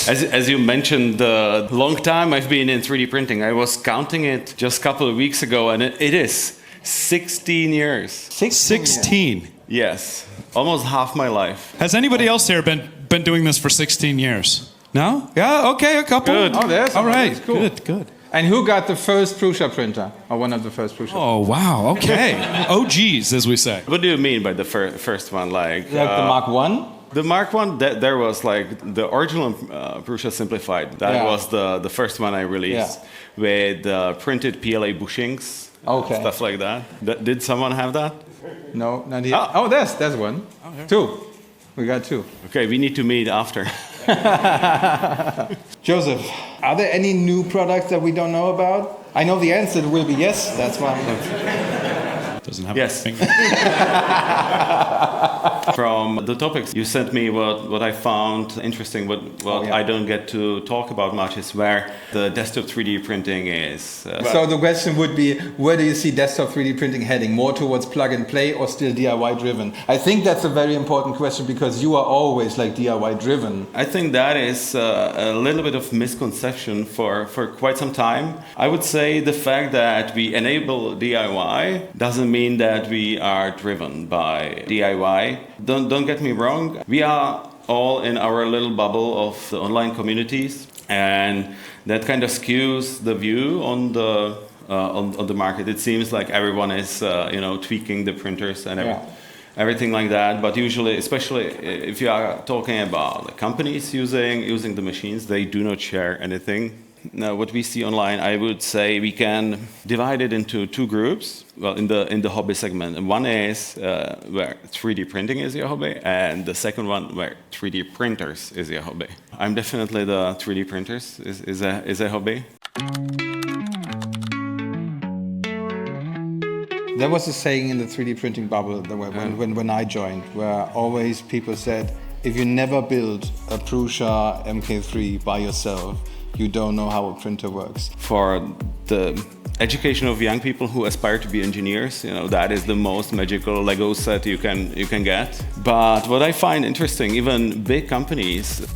As you mentioned, the long time I've been in 3D printing, I was counting it just a couple of weeks ago, and it is 16 years. 16. Yes, almost half my life. Has anybody else here been doing this for 16 years? No? Yeah, okay, a couple. Good. Oh, there's All right, that's cool. good. And who got the first Prusa printer? Or one of the first Prusa? Oh, wow, okay. Oh, geez, as we say. What do you mean by the first one? Like the Mark 1? The Mark 1, there was like the original Prusa Simplified. That was the first one I released with printed PLA bushings, stuff like that. Did someone have that? No, not yet. Oh, there's one. Oh, 2. We got 2. Okay, we need to meet after. Joseph, are there any new products that we don't know about? I know the answer will be yes. That's why Doesn't have yes. From the topics you sent me, what I found interesting, what I don't get to talk about much is where the desktop 3D printing is. So the question would be, where do you see desktop 3D printing heading? More towards plug and play or still DIY driven? I think that's a very important question because you are always like DIY driven. I think that is a little bit of misconception for quite some time. I would say the fact that we enable DIY doesn't mean that we are driven by DIY. Don't get me wrong. We are all in our little bubble of the online communities, and that kind of skews the view on the market. It seems like everyone is tweaking the printers and everything like that. But usually, especially if you are talking about the companies using the machines, they do not share anything. Now, what we see online, I would say we can divide it into 2 groups. Well, in the hobby segment, and one is where 3D printing is your hobby, and the second one where 3D printers is your hobby. I'm definitely the 3D printers is a hobby. There was a saying in the 3D printing bubble when I joined, where always people said, if you never build a Prusa MK3 by yourself, you don't know how a printer works. For the education of young people who aspire to be engineers, that is the most magical Lego set you can get. But what I find interesting, even big companies,